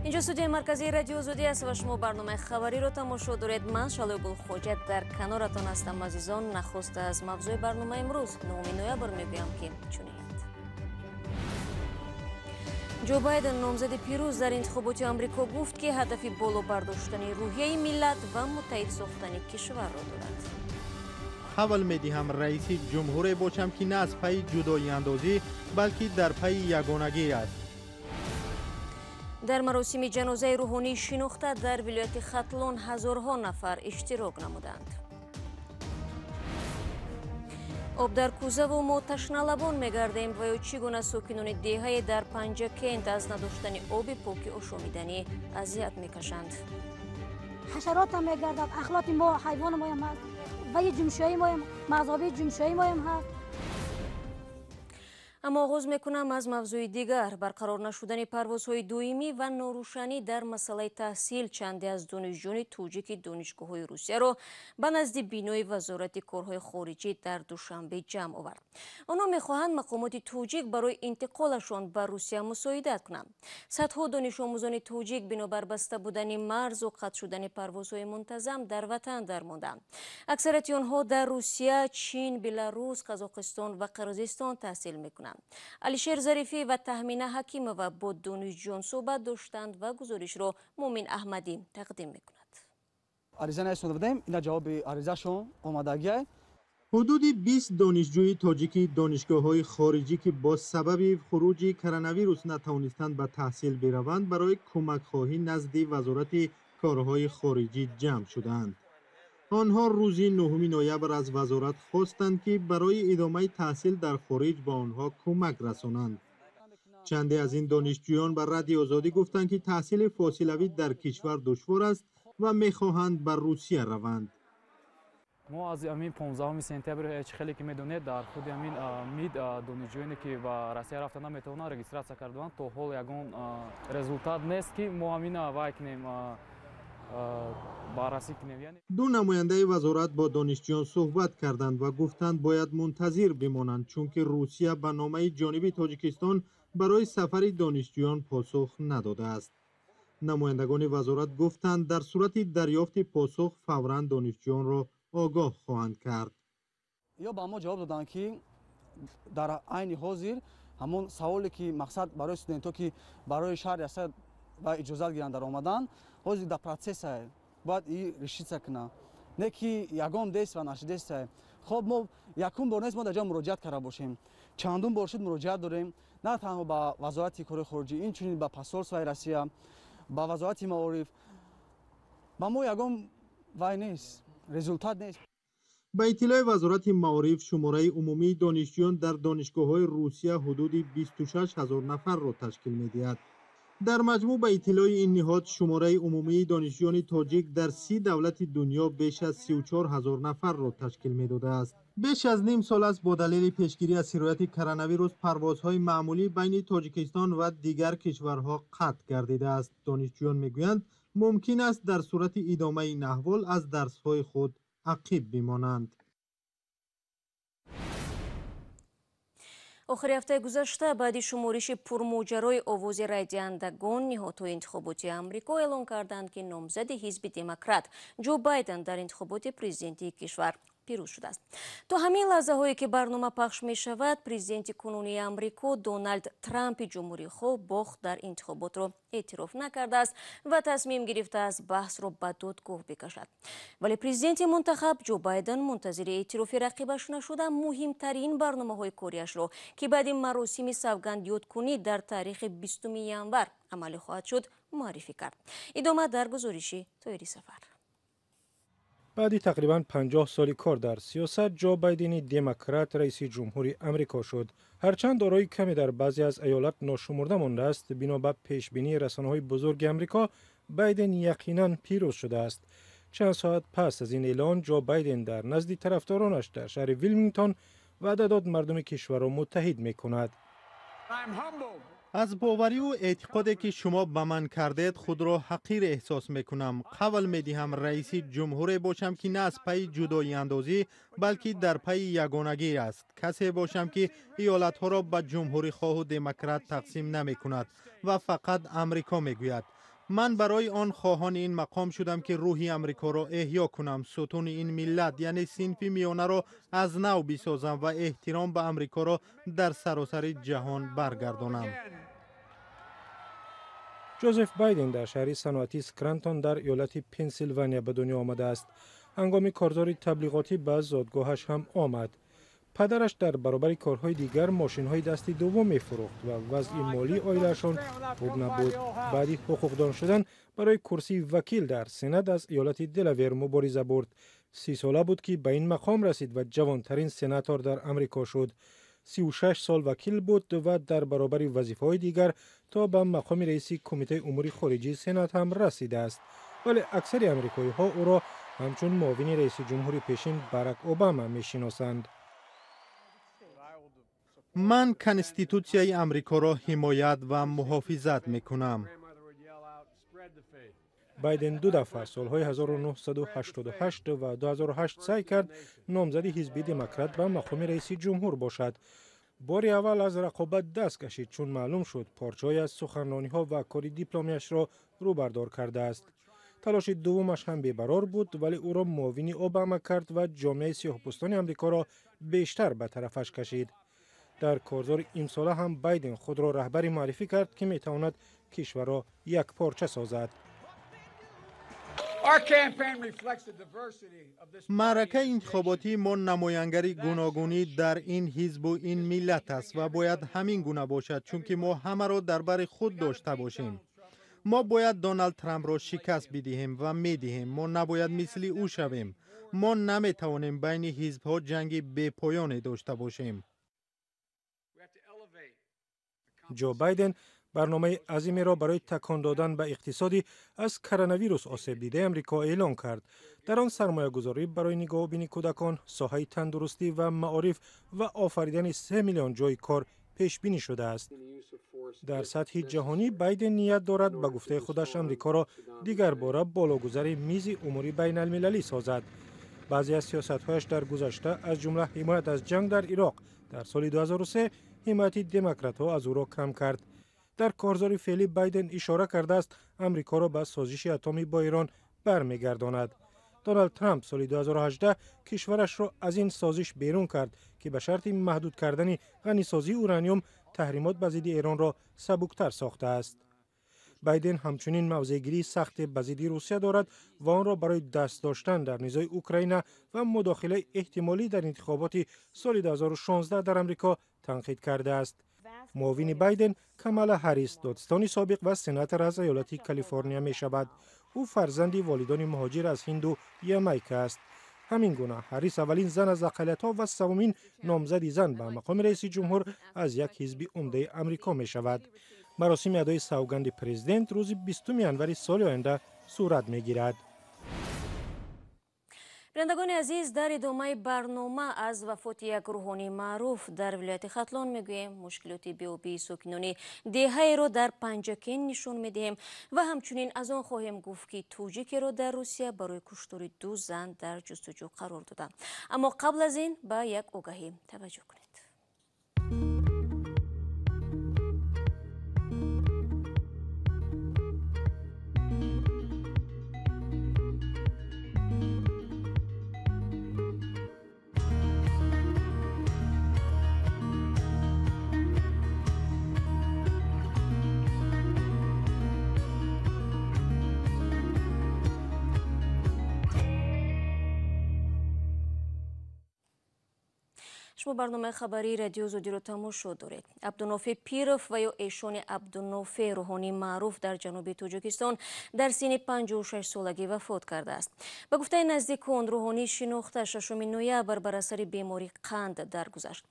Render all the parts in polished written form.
اینجا استودیوی مرکزی رادیو آزادی است و شما برنامه خبری را تماشا دارید. من شالو گلخوجت در کنارتان هستم. عزیزان، نخست از موضوع برنامه امروز 9 نوامبر میگویم که چنین: جو بایدن نامزد پیروز در انتخابات آمریکا گفت که هدف بالا برداشتن روحیه ملت و متحد ساختن کشور را دارد. خبر می‌دهم رئیس جمهور باشم که نه از پی جدایی اندازی بلکه در پی یگانگی است. در مراسم جنازه روحانی شناخته در ولایت ختلان هزارها نفر اشتراک نمودند. آب در کوزه و ما تشنه لبان می‌گردیم و یا چگونه ساکنان دهه در پنجه کند از نداشتن آب پاک آشامیدنی اذیت می‌کشند. حشرات هم می‌گردد، اخلاق ما، حیوان ما هم هست و یه جمشایی ما هم، مذهبی جمشایی ما هم هست. اما آغاز میکنم از موضوع دیگر. برقرار نشدن پروازهای دویمی و ناروشنی در مسئله تحصیل چندی از دانشجویان توجیک دانشگاه‌های روسیه را به نزد بینای وزارت کارهای خارجی در دوشنبه جمع آورد. آنها میخواهند مقامات توجیک برای انتقالشان به روسیه مساعدت کنند. صدها دانش آموزان توجیک بنابر بسته بودن مرز و قطع شدن پروازهای منتظم در وطن درماندند. اکثریت آنها در روسیه، چین، بلاروس، قزاقستان و قرقیزستان تحصیل میکنند. علیشیر ظریفی و تهمینه حکیمова با دانشجویان صحبت داشتند و گزارش را مومن احمدی تقدیم میکند. عریضه نرسونده بودیم، اینا جواب عریضه‌شون آمادگیه. حدود 20 دانشجوی تاجیکی دانشگاه‌های خارجی که با سبب خروج کرونا ویروس نتوانستند به تحصیل بروند برای کمک خواهی نزد وزارت کارهای خارجی جمع شدند. آنها روز 9 نوامبر از وزارت خواستند که برای ادامه تحصیل در خارج به آنها کمک رسانند. چندی از این دانشجویان به رادیو آزادی گفتند که تحصیل فاصلوی در کشور دشوار است و می‌خواهند به روسیه روند. ما از همین 15 سپتامبر خیلی که میدونید در خود همین مید دانشجویانی که به روسیه رفتن نمیتونن رجیستراسیا کردن تا حال یگان رزولتات نیست که ما همین وای کنیم بررسی کنیم. دو نماینده وزارت با دانشجویان صحبت کردند و گفتند باید منتظر بمانند چون که روسیه به نامه جانب تاجیکستان برای سفر دانشجویان پاسخ نداده است. نمایندگان وزارت گفتند در صورت دریافت پاسخ فوراً دانشجویان را آگاه خواهند کرد. یا با ما جواب دادن که در عین حاضر همون سوالی که مقصد برای استودنت‌ها که برای شهر است و اجازه گیرند در آمدن حاضر در پروسس باید این رشید کنه نه که یگان دست و نشده است. خب ما یکم بار نیست ما در جا مراجعت کرده باشیم، چندون بار شد مراجعت داریم، نه تنها با وزارت کارهای خارجی این چنین با پاسپورت روسیه، با وزارت معارف، با ما یگان وای نیست، رزولتات نیست. با اطلاع وزارت معارف شماره عمومی دانشجویان در دانشگاه‌های روسیه حدود 26,000 نفر را تشکیل می‌دهد. در مجموع به اطلاع این نهاد شماره عمومی دانشجویان تاجیک در 30 دولت دنیا بیش از 34,000 نفر را تشکیل می‌داده است. بیش از نیم سال است با دلیل پیشگیری از سرایت کرونا ویروس پروازهای معمولی بین تاجیکستان و دیگر کشورها قطع گردیده است. دانشجویان می‌گویند ممکن است در صورت ادامه این احوال از درس‌های خود عقب بمانند. آخر هفته گذشته بعد شمارش پرماجرای آواز رای دهندگان نهادهای انتخاباتی آمریکا اعلام کردند که نامزد حزب دموکرات جو بایدن در انتخابات پرزیدنتی کشور پیروز شده است. تا همین لحظه هایی که برنامه پخش می شود پرزیدنت کنونی آمریکا دونالد ترامپ جمهوری خواه باخت در انتخابات را اعتراف نکرده است و تصمیم گرفته است بحث را به دادگاه بکشد. ولی پرزیدنت منتخب جو بایدن منتظر اعتراف رقیبش نشده مهمترین برنامه‌های کاریش را که بعد مراسم سوگند یادکنی در تاریخ 20 ژانویه عملی خواهد شد معرفی کرد. ادامه در گزارش طاهری سفر. بعد تقریباً 50 سال کار در سیاست جو بایدن دموکرات رئیس جمهوری آمریکا شد. هرچند دارای کمی در بعضی از ایالات ناشمرده مانده است، بنا به پیشبینی رسانه‌های بزرگ آمریکا بایدن یقیناً پیروز شده است. چند ساعت پس از این اعلان جو بایدن در نزد طرفدارانش در شهر ویلمینگتون وعده داد مردم کشور را متحد می‌کند. از باوری و اعتقادی که شما به من کردید خود را حقیر احساس میکنم. قول میدهم رئیس جمهوری باشم که نه از پی جدایی اندازی بلکه در پی یگانگی است. کسی باشم که ایالت ها را به جمهوری خواه و دموکرات تقسیم نمی کند و فقط امریکا میگوید. من برای آن خواهان این مقام شدم که روحی امریکا را احیا کنم، ستون این ملت یعنی صنف میانه را از نو بسازم و احترام به امریکا را در سراسر جهان برگردانم. جوزف بایدن در شهر صنعتی اسکرانتون در ایالت پنسیلوانیا به دنیا آمده است. هنگام کارزار تبلیغاتی به زادگاهش هم آمد. پدرش در برابر کارهای دیگر ماشین‌های دستی دوم می‌فروخت و وضع مالی عائله‌شان خوب نبود. بعدی حقوقدان شدن برای کرسی وکیل در سنا از ایالت دلاویر مبارزه برد. 30 ساله بود که به این مقام رسید و جوانترین سناتور در امریکا شد. 36 سال وکیل بود و در برابر وظیفه‌های دیگر تا به مقام رئیس کمیته امور خارجی سنا هم رسیده است. ولی اکثر آمریکایی‌ها او را همچون معاون رئیس جمهور پیشین باراک اوباما می‌شناسند. من کنستیتوسیای امریکا را حمایت و محافظت میکنم. بایدن دو دفعه سالهای 1988 و 2008 سعی کرد نامزد حزب دموکرات به مقام رئیس جمهور باشد. بار اول از رقابت دست کشید چون معلوم شد پارچه‌ای از سخنرانی‌ها و کار دیپلماتیش را رو بردار کرده است. تلاش دومش هم بی‌قرار بود ولی او را معاون اوباما کرد و جامعه سیاه‌پوستان آمریکا را بیشتر به طرفش کشید. در کارزار امساله هم بایدن خود را رهبری معرفی کرد که میتواند کشور را یک پارچه سازد. معرکه انتخاباتی ما نمایانگری گوناگونی در این حزب و این ملت است و باید همین گونه باشد چون که ما همه را در بر خود داشته باشیم. ما باید دونالد ترامپ را شکست بدهیم و میدهیم. ما نباید مثل او شویم. ما نمیتوانیم بین حزب‌ها جنگ بی پایانی داشته باشیم. جو بایدن برنامه عظیمی را برای تکان دادن به اقتصادی از کرونا ویروس آسیب دیده امریکا اعلام کرد. در آن سرمایه گذاری برای نگاه بین کودکان، ساحه تندرستی و معارف و آفریدن 3 میلیون جای کار پیش بینی شده است. در سطح جهانی بایدن نیت دارد به گفته خودش امریکا را دیگر باره بالاگذار میز امور بین المللی سازد. بعضی از سیاست‌هایش در گذشته از جمله حمایت از جنگ در عراق در سال 2003 حمایت دموکرات‌ها از او را کم کرد. در کارزار فعلی بایدن اشاره کرده است امریکا را به سازش اتمی با ایران برمیگرداند. دونالد ترامپ سال 2018 کشورش را از این سازش بیرون کرد که به شرط محدود کردن غنیسازی اورانیوم تحریمات به ضد ایران را سبکتر ساخته است. بایدن همچنین موضع‌گیری سخت به ضد روسیه دارد و آن را برای دست داشتن در نزاع اوکراین و مداخله احتمالی در انتخابات سال 2016 در آمریکا تنقید کرده است. معاون بایدن کامالا هریس دادستانی سابق و سناتور از ایالت کالیفرنیا می شود. او فرزند والدان مهاجر از هند و یامایکا است. همین گونه هریس اولین زن از اقلیت‌ها و سومین نامزد زن به مقام رئیس جمهور از یک حزب عمده امریکا می شود. مراسم ادای سوگند پرزیدنت روز 20 ینور سال آینده صورت می گیرد. بینندگان عزیز، در ادامه برنامه از وفات یک روحانی معروف در ولایت ختلان میگوییم. مشکلات بیوبی ساکنان دهه را در پنجکین نشون میدهیم و همچنین از آن خواهیم گفت که توجیکی را در روسیه برای کشتار 2 زن در جستجو قرار دادند. اما قبل از این به یک آگهی توجه کنید. شما برنامه خبری رادیو زودی رو تماشا دارید. عبدالنافع پیروف و یا ایشان عبدالنافع روحانی معروف در جنوب تاجیکستان در سن 56 سالگی وفات کرده است. به گفته نزدیکان روحانی شناخته 6 نوامبر بر اثر بیماری قند درگذشت.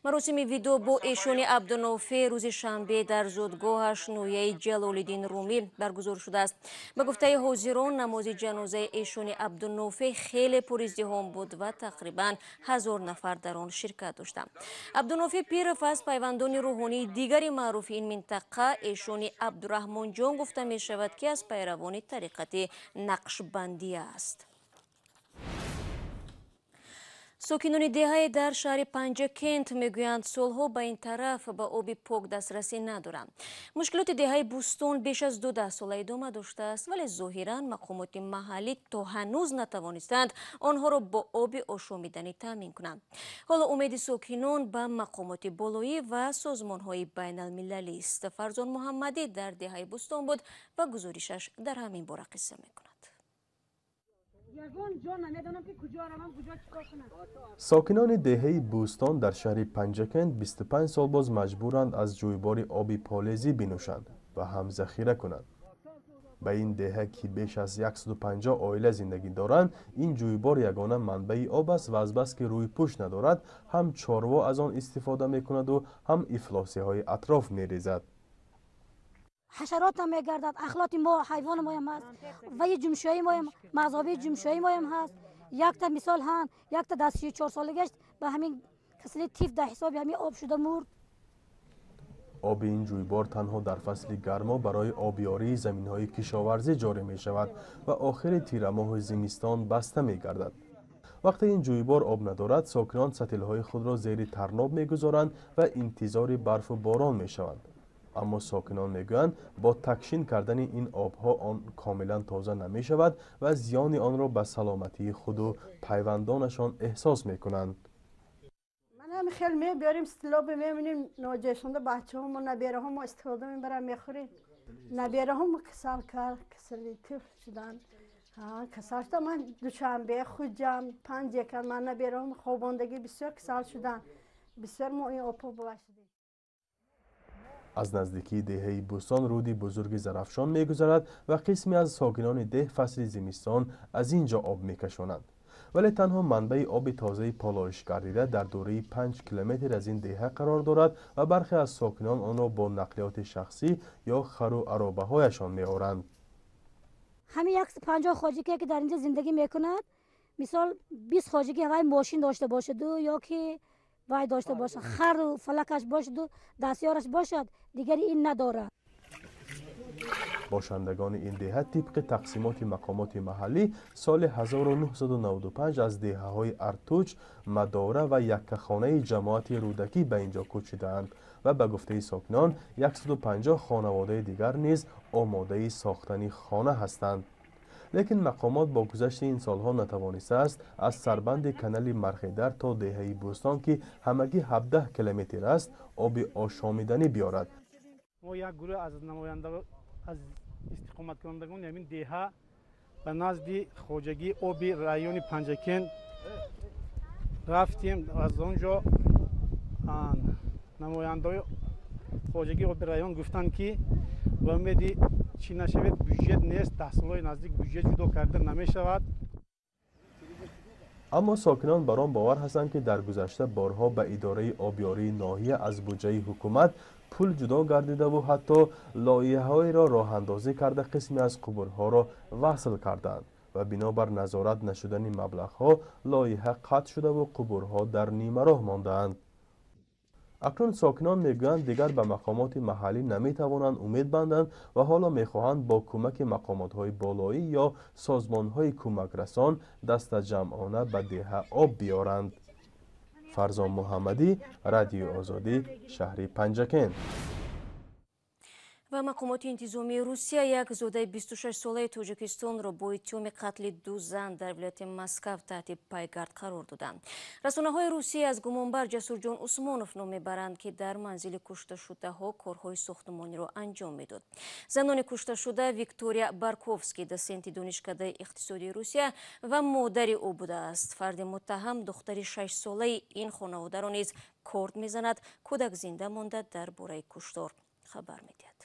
مراسم ویدو با ایشان عبدالنافع روز شنبه در زادگاهش نویه جلال‌الدین رومی برگزار شده است. به گفته حاضران نماز جنازه ایشان عبدالنافع خیلی پرازدحام بود و تقریبا 1000 نفر در آن شرکت داشتند. عبدالنافع پیروف از پیوندان روحانی دیگری معروف این منطقه ایشان عبدالرحمن جان گفته می شود که از پیروان طریقت نقشبندی است. ساکنان دهه در شهر پنجکنت میگویند سالها به این طرف به آب پاک دسترسی ندارند. مشکلات دهه بوستون بیش از 12 سال ادامه داشته است، ولی ظاهراً مقامات محلی تا هنوز نتوانستند آنها را با آب آشامیدنی تامین کنند. حالا امید ساکنان به مقامات بالایی و سازمان‌های بین المللی است. فرزان محمدی در دهه بوستون بود و گزارشش در همین باره قصه میکند. ساکنان دهه بوستان در شهر پنجکنت 25 سال باز مجبورند از جویبار آب پالزی بنوشند و هم ذخیره کنند. به این دهه که بیش از 150 عائله زندگی دارند، این جویبار یگانه منبع آب است و از بس که روی پوش ندارد، هم چاروا از آن استفاده میکند و هم افلاسی های اطراف میریزد. حشرات هم میگردد، اخلاط ما حیوان ما هم هست و یه جمشایی ما هم مذهبی جمشایی ما هم هست. یک تا مثال هم یک تا در 34 سال گشت به همین کسلی تیف در حساب همین آب شده مرد. آب این جویبار تنها در فصل گرما برای آبیاری زمین‌های کشاورزی جاری می شود و آخر تیر ماه زمستان بسته می گردد. وقتی این جویبار آب ندارد، ساکنان سطل‌های خود را زیر طرناب می‌گذارند و انتظار برف و باران می شوند. اما ساکنان میگویند با تکشین کردن این آبها آن کاملا تازه نمی شود و زیان آن را به سلامتی خود و پیوندانشان احساس می کنند. من خیلی میبریم استلاب میبینیم ناجشونده بچه هم و نبیره هم استفاده میبرم میخوریم. نبیره هم کسل کرد، کسلی طفل شدن. کسل شدن من دوشنبه خود جمع 5 کرد، من نبیره هم خواباندگی بسیار کسل شدن. بسیار ما این آبا باشدیم. از نزدیکی دهه بوستان رودی بزرگ زرافشان می‌گذرد و قسمی از ساکنان ده فصل زمستان از اینجا آب می‌کشانند. ولی تنها منبع آب تازه پالایش گردیده در دوره 5 کیلومتر از این دهه قرار دارد و برخی از ساکنان آن را با نقلیات شخصی یا خر و عرابه هایشان می‌آورند. همین 150 خواجگی که در اینجا زندگی میکند، مثال 20 خواجگی وای ماشین داشته باشد یا که وای داشته باشد، خر و فلکش باشد و دستیارش باشد، دیگری این ندارد. باشندگان این دهه طبق تقسیمات مقامات محلی سال 1995 از دهه‌های ارتوچ، مداره و یکخانه جماعت رودکی به اینجا کوچیدند و به گفته ساکنان 150 خانواده دیگر نیز آماده ساختن خانه هستند. لیکن مقامات با گذشت این سالها نتوانسته است از سربند کانال مرخیدر تا دهه بوستان که همگی 17 کیلومتر است آب آشامیدنی بیارد. ما یک گروه از نمایندگان از استقامت کنندگان همین دهه به نزد خواجگی آب رایون پنجکنت رفتیم. از آنجا نمایندگان خواجگی آب رایون گفتند که با امید چی نشود بودجه نیست، تحصیلات نزدیک بودجه جدا کرده نمی شود. اما ساکنان بر آن باور هستند که در گذشته بارها به اداره آبیاری ناحیه از بودجه حکومت پول جدا گردیده و حتی لایحه‌ای را راه اندازی کرده قسمی از قبورها را وصل کردند و بنابر نظارت نشدن مبلغ‌ها لایحه قطع شده و قبورها در نیمه راه مانده‌اند. اکنون ساکنان میگویند دیگر به مقامات محلی نمیتوانند امید بندند و حالا میخواهند با کمک مقامات‌های بالایی یا سازمان‌های کمک رسان دست جمعانه به دهه آب بیارند. فرزان محمدی، رادیو آزادی، شهر پنجکنت. و مقامات انتظامی روسیه یک زاده 26 ساله تاجیکستان را با اتهام قتل 2 زن در ولایت مسکو تحت پیگرد قرار دادند. رسانه‌های روسیه از گمانبر جسورجان عثمانوف نام میبرند که در منزل کشته شده ها کارهای ساختمانی را انجام میداد. زنان کشته شده ویکتوریا بارکوفسکی دوسنت دانشکده اقتصادی روسیه و مادر او بوده است. فرد متهم دختر 6 ساله این خانواده را نیز کارد میزند. کودک زنده مانده درباره کشتار خبر میدهد.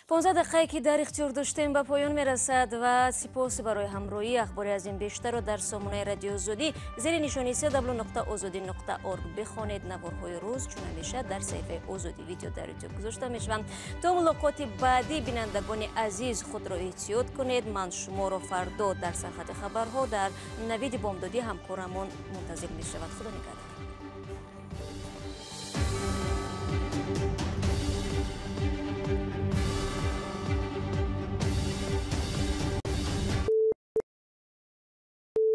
15 دقیقه که در اختیار داشتیم به پایان میرسد و سپاس برای همراهی. اخباری از این بیشتر را در سامانه رادیو آزادی زیر نشانی www.azadi.org بخوانید. نوارهای روز چون همیشه در صفحه آزادی ویدیو در یوتیوب گذاشته میشوند. تا ملاقات بعدی بینندگان عزیز خود را احتیاط کنید. من شما را فردا در سرخط خبرها در نوید بامدادی همکارمان منتظر میشود. خدا نگهدار.